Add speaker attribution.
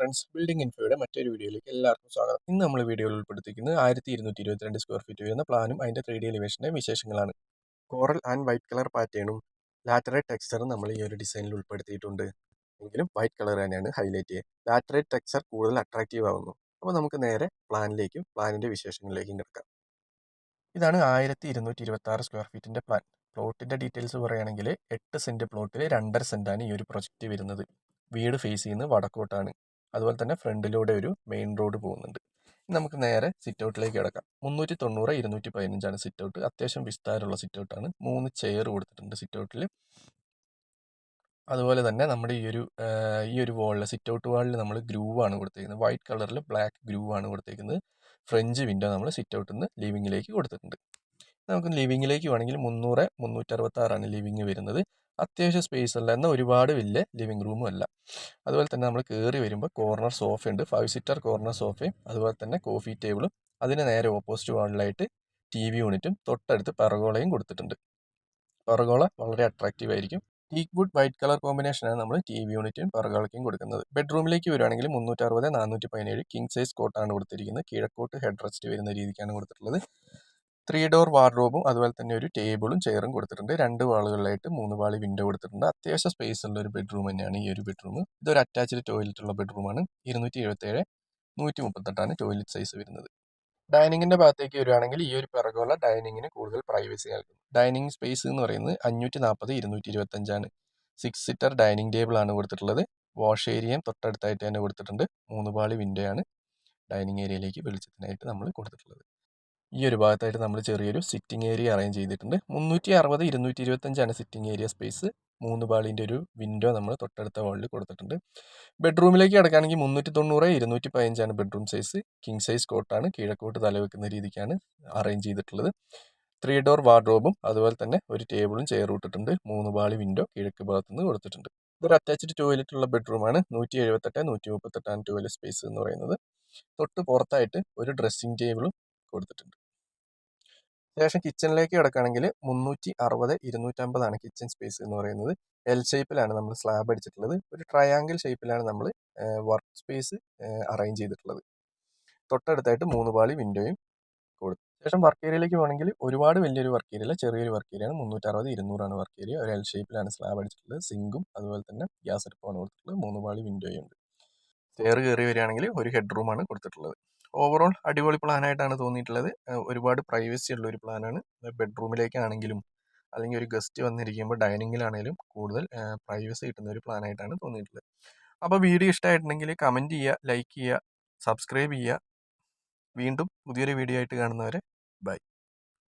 Speaker 1: Friends, building ഇൻഫോയുടെ മറ്റൊരു വീഡിയോയിലേക്ക് എല്ലാവർക്കും സ്വാഗതം. ഇന്ന് നമ്മൾ വീഡിയോയിൽ ഉൾപ്പെടുത്തിയിരിക്കുന്നത് 1222 സ്ക്വയർ ഫീറ്റ് വരുന്ന പ്ലാനും അതിൻ്റെ 3D എലിവേഷൻ്റെ വിശേഷങ്ങളാണ്. കോറൽ ആൻഡ് വൈറ്റ് കളർ പാറ്റേണും ലാറ്ററൈറ്റ് ടെക്സ്ചറും നമ്മൾ ഈ ഒരു ഡിസൈനിൽ ഉൾപ്പെടുത്തിയിട്ടുണ്ട്. എങ്കിലും വൈറ്റ് കളർ തന്നെയാണ് ഹൈലൈറ്റ് ചെയ്യുക. ലാറ്ററൈറ്റ് ടെക്സ്ചർ കൂടുതൽ അട്രാക്റ്റീവ് ആവുന്നു. അപ്പോൾ നമുക്ക് നേരെ പ്ലാനിലേക്കും പ്ലാനിൻ്റെ വിശേഷങ്ങളിലേക്കും കിടക്കാം. ഇതാണ് 1226 സ്ക്വയർ ഫീറ്റിൻ്റെ പ്ലാൻ. പ്ലോട്ടിൻ്റെ ഡീറ്റെയിൽസ് പറയുകയാണെങ്കിൽ 8 സെൻറ്റ് പ്ലോട്ടിൽ 2.5 സെൻറ്റാണ് ഈ ഒരു പ്രൊജക്റ്റ് വരുന്നത്. വീട് ഫേസ് ചെയ്യുന്നത് വടക്കോട്ടാണ്. അതുപോലെ തന്നെ ഫ്രണ്ടിലൂടെ ഒരു മെയിൻ റോഡ് പോകുന്നുണ്ട്. നമുക്ക് നേരെ സിറ്റ് ഔട്ടിലേക്ക് കിടക്കാം. 390 215 സിറ്റ് ഔട്ട്. അത്യാവശ്യം വിസ്താരമുള്ള സിറ്റ് ഔട്ടാണ്. 3 ചെയർ കൊടുത്തിട്ടുണ്ട് സിറ്റ് ഔട്ടിൽ. അതുപോലെ തന്നെ നമ്മുടെ ഈ ഒരു വാളിൽ, സിറ്റ് ഔട്ട് വാളിൽ നമ്മൾ ഗ്രൂവ് ആണ് കൊടുത്തേക്കുന്നത്. വൈറ്റ് കളറിൽ ബ്ലാക്ക് ഗ്രൂവ് ആണ് കൊടുത്തേക്കുന്നത്. ഫ്രഞ്ച് വിൻഡോ നമ്മൾ സിറ്റ് ഔട്ടിൽ നിന്ന് ലിവിങ്ങിലേക്ക് കൊടുത്തിട്ടുണ്ട്. നമുക്ക് ലിവിങ്ങിലേക്ക് വേണമെങ്കിൽ 300 366 ലിവിങ് വരുന്നത്. അത്യാവശ്യം സ്പേസ് ഉള്ള, എന്നാൽ ഒരുപാട് വലിയ ലിവിങ് റൂമും അല്ല. അതുപോലെ തന്നെ നമ്മൾ കയറി വരുമ്പോൾ കോർണർ സോഫ ഉണ്ട്. 5 സീറ്റർ കോർണർ സോഫയും അതുപോലെ തന്നെ കോഫി ടേബിളും അതിന് നേരെ ഓപ്പോസിറ്റ് വാളിലായിട്ട് TV യൂണിറ്റും തൊട്ടടുത്ത് പെർഗോളയും കൊടുത്തിട്ടുണ്ട്. പെർഗോള വളരെ അട്രാക്റ്റീവ് ആയിരിക്കും. ടീക്ക് വുഡ് വൈറ്റ് കളർ കോമ്പിനേഷനാണ് നമ്മൾ TV യൂണിറ്റും പെർഗോളയ്ക്കും കൊടുക്കുന്നത്. ബെഡ്റൂമിലേക്ക് വരുവാണെങ്കിൽ 360 417 കിങ് സൈസ് കോട്ടാണ് കൊടുത്തിരിക്കുന്നത്. കിഴക്കോട്ട് ഹെഡ് റെസ്റ്റ് വരുന്ന രീതിക്കാണ് കൊടുത്തിട്ടുള്ളത്. 3 ഡോർ വാർഡ്രോബും അതുപോലെ തന്നെ ഒരു ടേബിളും ചെയറും കൊടുത്തിട്ടുണ്ട്. 2 വാളുകളിലായിട്ട് 3 വാളി വിൻഡോ കൊടുത്തിട്ടുണ്ട്. അത്യാവശ്യം സ്പേസ് ഉള്ള ഒരു ബെഡ്റൂം തന്നെയാണ് ഈ ഒരു ബെഡ്റൂം. ഇതൊരു അറ്റാച്ച്ഡ് ടോയ്ലറ്റ് ഉള്ള ബെഡ്റൂമാണ്. 277 138 ടോയ്ലറ്റ് സൈസ് വരുന്നത്. ഡൈനിങ്ങിന്റെ ഭാഗത്തേക്ക് വരികയാണെങ്കിൽ ഈ ഒരു പിറകുള്ള ഡൈനിങ്ങിന് കൂടുതൽ പ്രൈവസി നൽകും. ഡൈനിങ് സ്പേസ് എന്ന് പറയുന്നത് 540 225 6 സീറ്റർ ഡൈനിങ് ടേബിൾ ആണ് കൊടുത്തിട്ടുള്ളത്. വാഷ് ഏരിയയും തൊട്ടടുത്തായിട്ട് തന്നെ കൊടുത്തിട്ടുണ്ട്. 3 പാളി വിൻഡോ ആണ് ഡൈനിങ് ഏരിയയിലേക്ക് വെളിച്ചത്തിനായിട്ട് നമ്മൾ കൊടുത്തിട്ടുള്ളത്. ഈ ഒരു ഭാഗത്തായിട്ട് നമ്മൾ ചെറിയൊരു സിറ്റിംഗ് ഏരിയ അറേഞ്ച് ചെയ്തിട്ടുണ്ട്. 360 225 സിറ്റിംഗ് ഏരിയ സ്പേസ്. 3 പാളിൻ്റെ ഒരു വിൻഡോ നമ്മൾ തൊട്ടടുത്ത വാളിൽ കൊടുത്തിട്ടുണ്ട്. ബെഡ്റൂമിലേക്ക് കിടക്കുകയാണെങ്കിൽ 390 215 ബെഡ്റൂം സൈസ്. കിങ് സൈസ് കോട്ടാണ്. കിഴക്കോട്ട് തലവെക്കുന്ന രീതിക്കാണ് അറേഞ്ച് ചെയ്തിട്ടുള്ളത്. 3 ഡോർ വാർഡ്രോബും അതുപോലെ തന്നെ ഒരു ടേബിളും ചെയറും ഇട്ടിട്ടുണ്ട്. 3 പാളി വിൻഡോ കിഴക്ക് ഭാഗത്തുനിന്ന് കൊടുത്തിട്ടുണ്ട്. ഇതൊരു അറ്റാച്ച്ഡ് ടോയ്ലറ്റ് ഉള്ള ബെഡ്റൂമാണ്. 178 138 ടോയ്ലറ്റ് സ്പേസ് എന്ന് പറയുന്നത്. തൊട്ട് പുറത്തായിട്ട് ഒരു ഡ്രസ്സിംഗ് ടേബിളും കൊടുത്തിട്ടുണ്ട്. ശേഷം കിച്ചണിലേക്ക് കിടക്കുകയാണെങ്കിൽ 360 250 കിച്ചൺ സ്പേസ് എന്ന് പറയുന്നത്. എൽ ഷേപ്പിലാണ് നമ്മൾ സ്ലാബ് അടിച്ചിട്ടുള്ളത്. ഒരു ട്രയാങ്കിൾ ഷേപ്പിലാണ് നമ്മൾ വർക്ക് സ്പേസ് അറേഞ്ച് ചെയ്തിട്ടുള്ളത്. തൊട്ടടുത്തായിട്ട് 3 പാളി വിൻഡോയും കൊടുത്തു. ശേഷം വർക്ക് ഏരിയയിലേക്ക് പോകണമെങ്കിൽ ഒരുപാട് വലിയൊരു വർക്ക് ഏരിയ അല്ല, ചെറിയൊരു വർക്ക് ഏരിയയാണ്. 360 200 വർക്ക് ഏരിയ. ഒരു എൽ ഷേപ്പിലാണ് സ്ലാബ് അടിച്ചിട്ടുള്ളത്. സിങ്കും അതുപോലെ തന്നെ ഗ്യാസ് അടുപ്പാണ് കൊടുത്തിട്ടുള്ളത്. 3 പാളി വിൻഡോയും ഉണ്ട്. സ്റ്റെയർ കയറി വരികയാണെങ്കിൽ ഒരു ഹെഡ് റൂമാണ് കൊടുത്തിട്ടുള്ളത്. ഓവറോൾ അടിപൊളി പ്ലാനായിട്ടാണ് തോന്നിയിട്ടുള്ളത്. ഒരുപാട് പ്രൈവസി ഉള്ള ഒരു പ്ലാനാണ്. ബെഡ്റൂമിലേക്കാണെങ്കിലും അല്ലെങ്കിൽ ഒരു ഗസ്റ്റ് വന്നിരിക്കുമ്പോൾ ഡൈനിങ്ങിലാണെങ്കിലും കൂടുതൽ പ്രൈവസി കിട്ടുന്ന ഒരു പ്ലാനായിട്ടാണ് തോന്നിയിട്ടുള്ളത്. അപ്പോൾ വീഡിയോ ഇഷ്ടമായിട്ടുണ്ടെങ്കിൽ കമൻറ്റ് ചെയ്യുക, ലൈക്ക് ചെയ്യുക, സബ്സ്ക്രൈബ് ചെയ്യുക. വീണ്ടും പുതിയൊരു വീഡിയോ ആയിട്ട് കാണുന്നവരെ ബൈ.